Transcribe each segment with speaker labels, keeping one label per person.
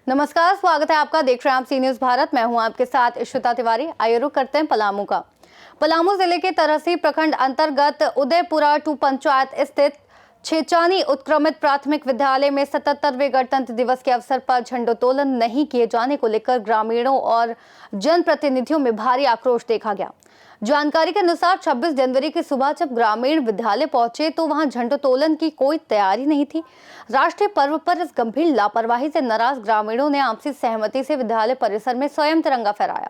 Speaker 1: नमस्कार, स्वागत है आपका। देख रहे हैं आप सी न्यूज भारत। मैं हूं आपके साथ इशिता तिवारी। आइए रुक करते हैं पलामू का। पलामू जिले के तरसी प्रखंड अंतर्गत उदयपुरा 2 पंचायत स्थित छेचानी उत्क्रमित प्राथमिक विद्यालय में 77वें गणतंत्र दिवस के अवसर पर झंडोत्तोलन नहीं किए जाने को लेकर ग्रामीणों और जनप्रतिनिधियों में भारी आक्रोश देखा गया। जानकारी के अनुसार 26 जनवरी की सुबह जब ग्रामीण विद्यालय पहुंचे तो वहां झंडोत्तोलन की कोई तैयारी नहीं थी। राष्ट्रीय पर्व पर इस गंभीर लापरवाही से नाराज ग्रामीणों ने आपसी सहमति से विद्यालय परिसर में स्वयं तिरंगा फहराया।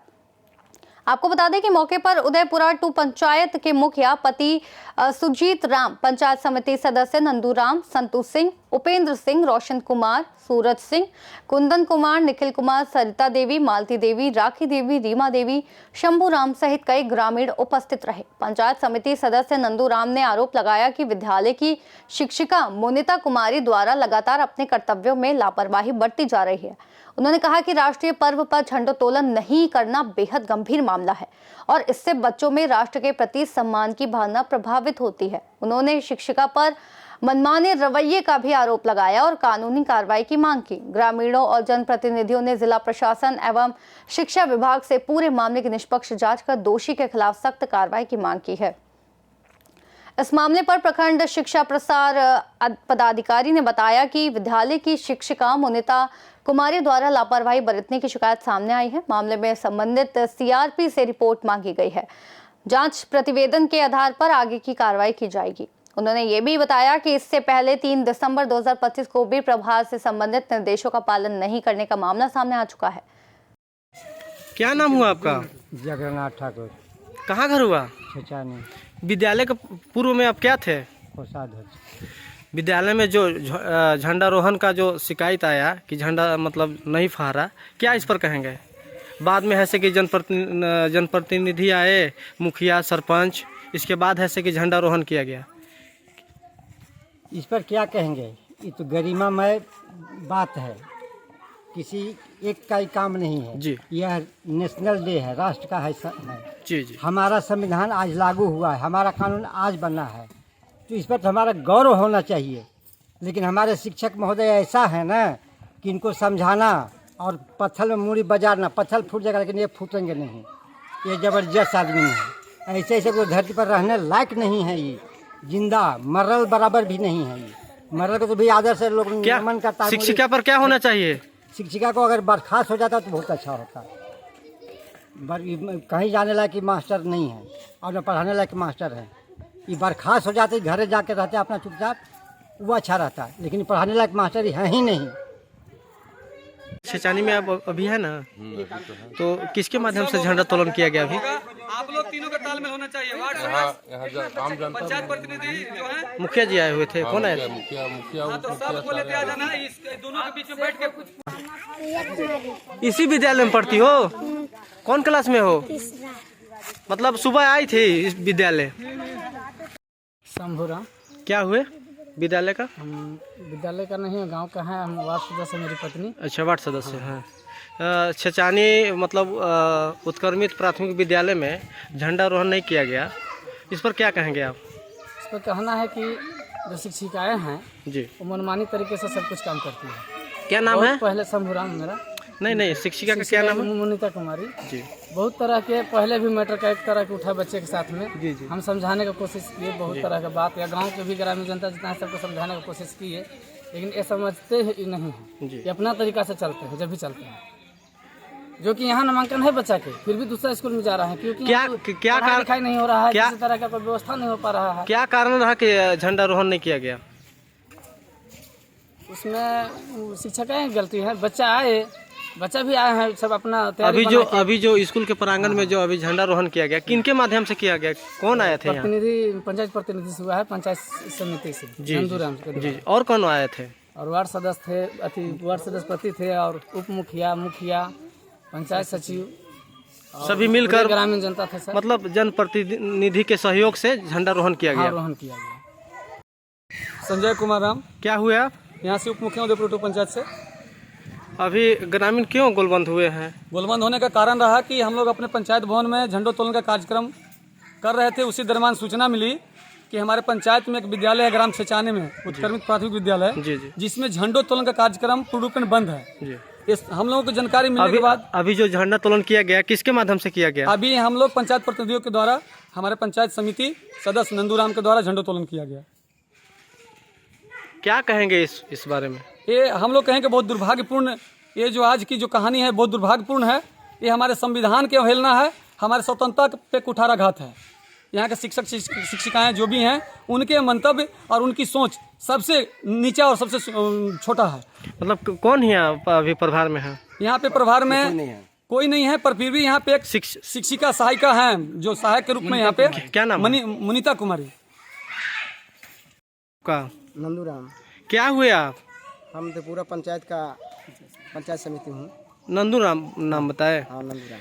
Speaker 1: आपको बता दें कि मौके पर उदयपुरा 2 पंचायत के मुखिया पति सुजीत राम, पंचायत समिति सदस्य नंदू राम, संतू सिंह, उपेंद्र सिंह, रोशन कुमार, सूरज सिंह, कुंदन कुमार, निखिल कुमार, सरिता देवी, मालती देवी, राखी देवी, रीमा देवी, शंभू राम सहित कई ग्रामीण उपस्थित रहे। पंचायत समिति सदस्य नंदू राम ने आरोप लगाया कि विद्यालय की शिक्षिका मोनिता कुमारी द्वारा लगातार अपने कर्तव्यों में लापरवाही बरती जा रही है। उन्होंने कहा कि राष्ट्रीय पर्व पर झंडोत्तोलन नहीं करना बेहद गंभीर मामला है और इससे बच्चों में राष्ट्र के प्रति सम्मान की भावना प्रभावित होती है। उन्होंने शिक्षिका पर मनमाने रवैये का भी आरोप लगाया और कानूनी कार्रवाई की मांग की। ग्रामीणों और जनप्रतिनिधियों ने जिला प्रशासन एवं शिक्षा विभाग से पूरे मामले की निष्पक्ष जांच कर दोषी के खिलाफ सख्त कार्रवाई की मांग की है। इस मामले पर प्रखंड शिक्षा प्रसार पदाधिकारी ने बताया कि विद्यालय की शिक्षिका मोनिता कुमारी द्वारा लापरवाही बरतने की शिकायत सामने आई है। मामले में संबंधित सीआरपी से रिपोर्ट मांगी गई है। जांच प्रतिवेदन के आधार पर आगे की कार्रवाई की जाएगी। उन्होंने ये भी बताया कि इससे पहले 3 दिसंबर 2025 को भी प्रभार से संबंधित निर्देशों का पालन नहीं करने का मामला सामने आ चुका है।
Speaker 2: क्या नाम हुआ आपका?
Speaker 3: जगन्नाथ ठाकुर।
Speaker 2: कहाँ घर हुआ?
Speaker 3: छेचानी।
Speaker 2: विद्यालय के पूर्व में आप क्या थे?
Speaker 3: कोषाध्यक्ष।
Speaker 2: विद्यालय में जो झंडारोहण का जो शिकायत आया कि झंडा मतलब नहीं फहरा, क्या इस पर कहेंगे? बाद में ऐसे कि जनप्रतिनिधि आए, मुखिया, सरपंच, इसके बाद ऐसे कि झंडारोहण किया गया।
Speaker 3: इस पर क्या कहेंगे? ये तो गरिमामय बात है, किसी एक का ही काम नहीं है
Speaker 2: जी।
Speaker 3: यह नेशनल डे है, राष्ट्र का है
Speaker 2: जी जी।
Speaker 3: हमारा संविधान आज लागू हुआ है, हमारा कानून आज बना है, तो इस पर तो हमारा गौरव होना चाहिए। लेकिन हमारे शिक्षक महोदय ऐसा है ना कि इनको समझाना और पत्थर में मूड़ी बजाना, पत्थर फूट जाएगा लेकिन ये फूटेंगे नहीं। ये जबरदस्त आदमी है, ऐसे ऐसे कोई धरती पर रहने लायक नहीं है। ये जिंदा मरल बराबर भी नहीं है। ये मरल को तो भी आदर से लोग नमन करता है।
Speaker 2: शिक्षिका पर क्या होना चाहिए?
Speaker 3: शिक्षिका को अगर बर्खास्त हो जाता तो बहुत अच्छा होता। कहीं जाने लायक कि मास्टर नहीं है और न पढ़ाने लायक मास्टर है। ये बर्खास्त हो जाते, घर जाके रहते अपना चुपचाप, वो अच्छा रहता है। लेकिन पढ़ाने लायक मास्टर है ही नहीं।
Speaker 2: छेचानी में आप अभी है ना, तो किसके माध्यम से झंडोत्तोलन किया गया? अभी
Speaker 4: आप लोग तीनों का तालमेल होना चाहिए। पंचायत प्रतिनिधि जो है,
Speaker 2: मुखिया जी आए हुए थे। कौन आए थे?
Speaker 4: मुखिया तो सबको लेते आ जाना, इस दोनों के बीच में बैठ के कुछ।
Speaker 2: इसी विद्यालय में पढ़ती हो? कौन क्लास में हो? मतलब सुबह आई थी इस विद्यालय?
Speaker 5: शंभूराम।
Speaker 2: क्या हुए विद्यालय का?
Speaker 5: हम विद्यालय का नहीं है, गांव का है। हम वार्ड सदस्य, मेरी पत्नी।
Speaker 2: अच्छा, वार्ड सदस्य हैं। छेचानी मतलब उत्क्रमित प्राथमिक विद्यालय में झंडारोहण नहीं किया गया, इस पर क्या कहेंगे आप?
Speaker 5: इस पर कहना है कि जो शिक्षिकाएं हैं
Speaker 2: जी,
Speaker 5: वो मनमानी तरीके से सब कुछ काम करती है।
Speaker 2: क्या नाम है?
Speaker 5: पहले शंभूराम मेरा।
Speaker 2: नहीं, शिक्षिका का क्या नाम है?
Speaker 5: मोनिता कुमारी
Speaker 2: जी।
Speaker 5: बहुत तरह के पहले भी मैटर का एक तरह के उठा बच्चे के साथ में।
Speaker 2: जी जी।
Speaker 5: हम समझाने का कोशिश किए, बहुत तरह का बात, या गांव के भी ग्रामीण जनता जितना है सबको समझाने की कोशिश किए, लेकिन ये समझते ही नहीं है। ये अपना तरीका से चलते हैं, जब भी चलते हैं। जो कि यहाँ नामांकन है बच्चा के, फिर भी दूसरा स्कूल में जा रहा है, क्योंकि
Speaker 2: क्या
Speaker 5: लिखाई नहीं हो रहा है, किसी तरह का कोई व्यवस्था नहीं हो पा रहा है।
Speaker 2: क्या कारण रहा कि झंडारोहण नहीं किया गया?
Speaker 5: उसमें शिक्षक गलती है। बच्चा भी आए हैं, सब अपना तैयारी।
Speaker 2: अभी जो स्कूल के प्रांगण में जो अभी झंडारोहण किया गया, किनके माध्यम से किया गया? कौन आए थे?
Speaker 5: प्रतिनिधि पंचायत प्रतिनिधि से हुआ है, पंचायत समिति से।
Speaker 2: जी। और कौन आए थे?
Speaker 5: और वार्ड सदस्य थे, वार्ड सदस्य पति थे, और उप मुखिया, पंचायत सचिव,
Speaker 2: सभी मिलकर
Speaker 5: ग्रामीण जनता थे सर।
Speaker 2: मतलब जनप्रतिनिधि के सहयोग से झंडारोहण किया गया।
Speaker 5: रोहन किया गया।
Speaker 4: संजय कुमार राम।
Speaker 2: क्या हुए आप?
Speaker 4: यहाँ से उप मुखिया उदयपुर 2 पंचायत से।
Speaker 2: अभी ग्रामीण क्यों गोलबंद हुए हैं?
Speaker 4: गोलबंद होने का कारण रहा कि हम लोग अपने पंचायत भवन में झंडोत्तोलन का कार्यक्रम कर रहे थे। उसी दरमियान सूचना मिली कि हमारे पंचायत में एक विद्यालय है, ग्राम छेचानी में, उत्क्रमित प्राथमिक विद्यालय, जिसमें झंडोत्तोलन का कार्यक्रम पूर्ण रूप में बंद है। हम लोगों को जानकारी मिलने के बाद
Speaker 2: अभी जो झंडा तोलन किया गया किसके माध्यम से किया गया?
Speaker 4: अभी हम लोग पंचायत प्रतिनिधियों के द्वारा, हमारे पंचायत समिति सदस्य नंदूराम के द्वारा झंडोत्तोलन किया गया।
Speaker 2: क्या कहेंगे इस बारे में?
Speaker 4: ये हम लोग कहेंगे बहुत दुर्भाग्यपूर्ण, ये जो आज की जो कहानी है बहुत दुर्भाग्यपूर्ण है। ये हमारे संविधान की अवहेलना है, हमारे स्वतंत्रता पे कुठाराघात है। यहाँ के शिक्षक शिक्षिकाएं जो भी हैं उनके मंतव्य और उनकी सोच सबसे नीचा और सबसे छोटा है।
Speaker 2: मतलब कौन है अभी प्रभार में है?
Speaker 4: यहाँ पे प्रभार में कोई नहीं है, पर फिर भी यहाँ पे एक शिक्षिका सहायिका हैं जो सहायक के रूप में यहाँ पे।
Speaker 2: क्या नाम?
Speaker 4: मुनीता कुमारी
Speaker 2: का।
Speaker 3: नंदूराम।
Speaker 2: क्या हुए आप?
Speaker 3: हम तो पूरा पंचायत का पंचायत समिति हूँ।
Speaker 2: नंदूराम नाम बताए?
Speaker 3: हाँ, नंदूराम।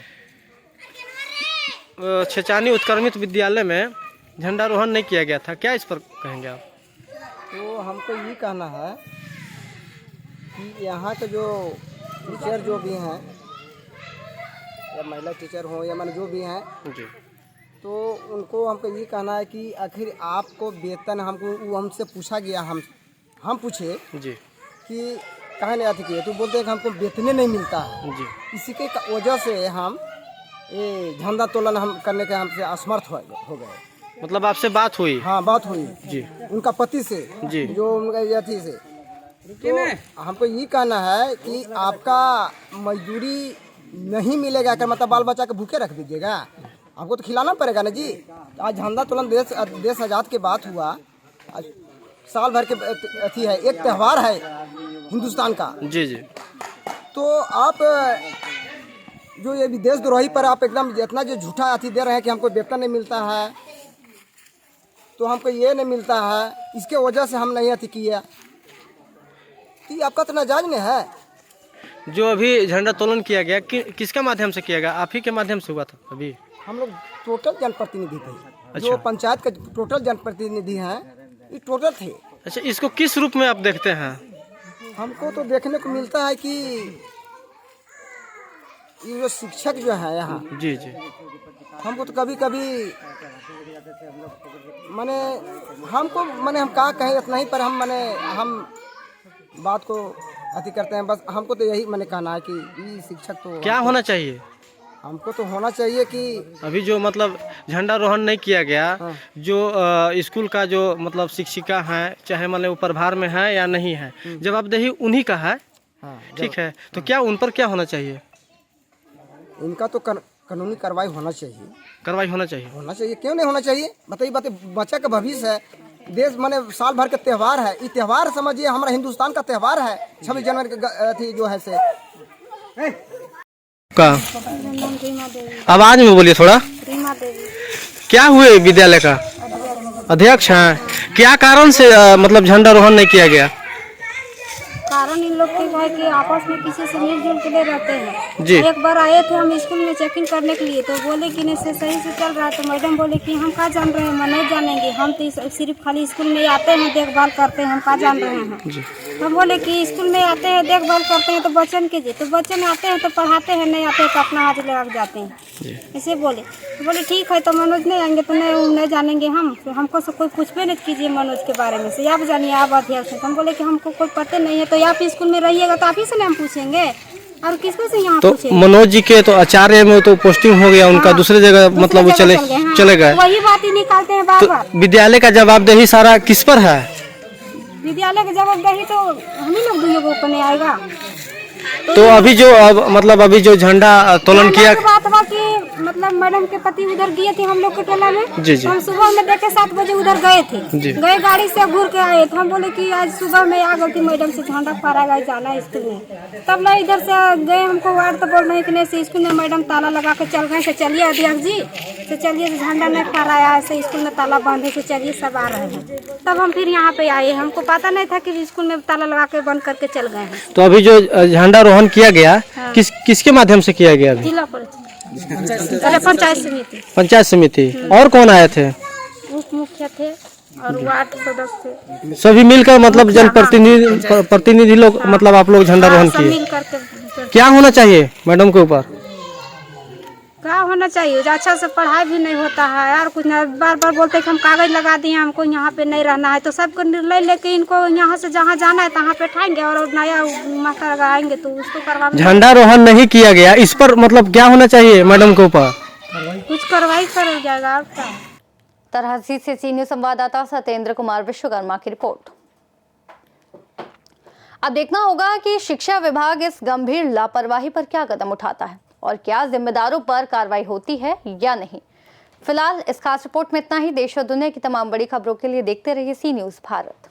Speaker 2: छेचानी उत्क्रमित विद्यालय में झंडारोहण नहीं किया गया था, क्या इस पर कहेंगे आप?
Speaker 3: तो हमको ये कहना है कि यहाँ के जो टीचर जो भी हैं, या महिला टीचर हो या मान जो भी हैं
Speaker 2: जी,
Speaker 3: तो उनको हमको ये कहना है कि आखिर आपको वेतन हमको वो हमसे पूछा गया, हम पूछे
Speaker 2: जी
Speaker 3: कि कहाँ नहीं आती किए, तो बोलते हैं कि हमको वेतन नहीं मिलता है।
Speaker 2: जी,
Speaker 3: इसी के वजह से हम ये झंडा तोलन हम करने के हमसे असमर्थ हो गए।
Speaker 2: मतलब आपसे बात हुई?
Speaker 3: हाँ, बात हुई
Speaker 2: जी,
Speaker 3: उनका पति से
Speaker 2: जी,
Speaker 3: जो उनका यथी से। तो हमको ये कहना है कि आपका मजदूरी नहीं मिलेगा क्या? मतलब बाल बच्चा के भूखे रख दीजिएगा? आपको तो खिलाना पड़ेगा ना जी। आज झंडा तोलन देश आज़ाद के बात हुआ, आज साल भर के अथी है, एक त्यौहार है हिंदुस्तान का।
Speaker 2: जी जी।
Speaker 3: तो आप जो ये विदेश द्रोही पर आप एकदम इतना जो झूठा अथी दे रहे हैं कि हमको वेतन नहीं मिलता है, तो हमको ये नहीं मिलता है, इसके वजह से हम नहीं अथी किया, तो आपका तो नाजायज नहीं है।
Speaker 2: जो अभी झंडा तोलन किया गया किसके माध्यम से किया गया? आप ही के माध्यम से हुआ था? अभी
Speaker 3: हम लोग टोटल जनप्रतिनिधि थे।
Speaker 2: अच्छा।
Speaker 3: जो पंचायत के टोटल जनप्रतिनिधि हैं, ये टोटल थे।
Speaker 2: अच्छा, इसको किस रूप में आप देखते हैं?
Speaker 3: हमको तो देखने को मिलता है कि ये जो शिक्षक जो है यहाँ,
Speaker 2: जी जी,
Speaker 3: हमको तो कभी कभी माने हमको माने हम क्या कहें इतना ही, पर हम बात को अति करते हैं। बस हमको तो यही मैंने कहना है कि ये शिक्षक तो
Speaker 2: क्या होना चाहिए?
Speaker 3: हमको तो होना चाहिए कि
Speaker 2: अभी जो मतलब झंडारोहण नहीं किया गया,
Speaker 3: हाँ।
Speaker 2: जो स्कूल का जो मतलब शिक्षिका हैं, चाहे मतलब वो प्रभार में है या नहीं है, जवाबदेही उन्हीं का है।
Speaker 3: हाँ,
Speaker 2: ठीक है, तो क्या उन पर क्या होना चाहिए?
Speaker 3: इनका तो कानूनी कार्रवाई होना चाहिए।
Speaker 2: कार्रवाई होना चाहिए।
Speaker 3: क्यों नहीं होना चाहिए? बताइए, बच्चा का भविष्य है, देश माने साल भर का त्यौहार है। ये त्यौहार समझिए हमारा हिंदुस्तान का त्यौहार है। 26 जनवरी का थी जो है से
Speaker 2: का। आवाज में बोलिए थोड़ा। क्या हुए विद्यालय का अध्यक्ष हैं? क्या कारण से मतलब झंडारोहण नहीं किया गया?
Speaker 6: कारण इन लोग की है कि आपस में किसी से मिलजुल के रहते हैं
Speaker 2: जी।
Speaker 6: एक बार आए थे हम स्कूल में चेकिंग करने के लिए, तो बोले कि नहीं से सही से चल रहा है। तो मैडम बोले कि हम क्या जान रहे हैं, हम नहीं जानेंगे, हम तो सिर्फ खाली स्कूल में आते हैं, देखभाल करते हैं, हम क्या जान रहे हैं। हम बोले कि स्कूल में आते हैं, देखभाल करते हैं तो बच्चन के जी, तो बच्चन आते हैं तो पढ़ाते हैं, नहीं आते हैं तो अपना हाथ लगा जाते हैं, ऐसे बोले। तो बोले ठीक है, तो मनोज नहीं आएंगे तो नहीं जानेंगे हम, तो हमको से कोई पूछबे नहीं कीजिए मनोज के बारे में से, आप जानिए, आप अध्यक्ष हैं। हम बोले कि हमको कोई पता नहीं है, तो आप स्कूल में रहिएगा तो आप ही से हम पूछेंगे, और किसको से यहाँ
Speaker 2: तो
Speaker 6: पूछेंगे?
Speaker 2: मनोज जी के तो आचार्य में तो पोस्टिंग हो गया उनका, दूसरे जगह मतलब वो चले गए।
Speaker 6: वही बात ही निकालते हैं बार बार।
Speaker 2: विद्यालय का जवाबदेही सारा किस पर है?
Speaker 6: विद्यालय की जवाबदेही तो हम ही लोग दोनों को ऊपर नहीं आएगा।
Speaker 2: तो अभी जो अभी जो झंडा तोलन किया,
Speaker 6: बात हुआ कि मतलब मैडम के पति उधर गए थे हम लोग के टोला में।
Speaker 2: जी जी।
Speaker 6: हम सुबह में देखे 7 बजे उधर गए थे, गए गाड़ी से घूर के आए, तो हम बोले कि आज सुबह में आ गई थी मैडम से झंडा फहराएगा जाना है स्कूल में। तब ना इधर से गए, हमको वार्ड तो बोल रहे कि नहीं से स्कूल में मैडम ताला लगा के चल गए, से चलिए अध्यक्ष जी, से चलिए झंडा नहीं फहराया है, से स्कूल में ताला बंद है, से चलिए सब आ रहे हैं। तब हम फिर यहाँ पे आए, हमको पता नहीं था कि स्कूल में ताला लगा के बंद करके चल गए हैं।
Speaker 2: तो अभी जो झंडारोहण किया गया,
Speaker 6: हाँ।
Speaker 2: किसके माध्यम से किया गया? अभी
Speaker 6: जिला पंचायत समिति।
Speaker 2: पंचायत समिति। और कौन आए थे?
Speaker 6: उप मुखिया थे और वार्ड सदस्य थे,
Speaker 2: सभी मिलकर मतलब जनप्रतिनिधि लोग मतलब आप लोग झंडारोहण
Speaker 6: सब
Speaker 2: किए।
Speaker 6: मिल करके
Speaker 2: क्या होना चाहिए मैडम के ऊपर?
Speaker 6: क्या होना चाहिए, जो अच्छा से पढ़ाई भी नहीं होता है यार, कुछ ना बार बार बोलते हैं कि हम कागज लगा दिए, हमको यहाँ पे नहीं रहना है, तो सबको निर्णय लेके इनको यहाँ से जहाँ जाना है तहाँ पे ठाएंगे और नया मास्टर लगाएंगे तो उसको करवा
Speaker 2: झंडारोहण नहीं किया गया, इस पर मतलब क्या होना चाहिए मैडम के ऊपर?
Speaker 6: कुछ कार्रवाई करा जाएगा और क्या।
Speaker 1: तरहसी से सी न्यूज़ संवाददाता सत्येंद्र कुमार विश्वकर्मा की रिपोर्ट। अब देखना होगा कि शिक्षा विभाग इस गंभीर लापरवाही पर क्या कदम उठाता है और क्या जिम्मेदारों पर कार्रवाई होती है या नहीं। फिलहाल इस खास रिपोर्ट में इतना ही। देश और दुनिया की तमाम बड़ी खबरों के लिए देखते रहिए सी न्यूज़ भारत।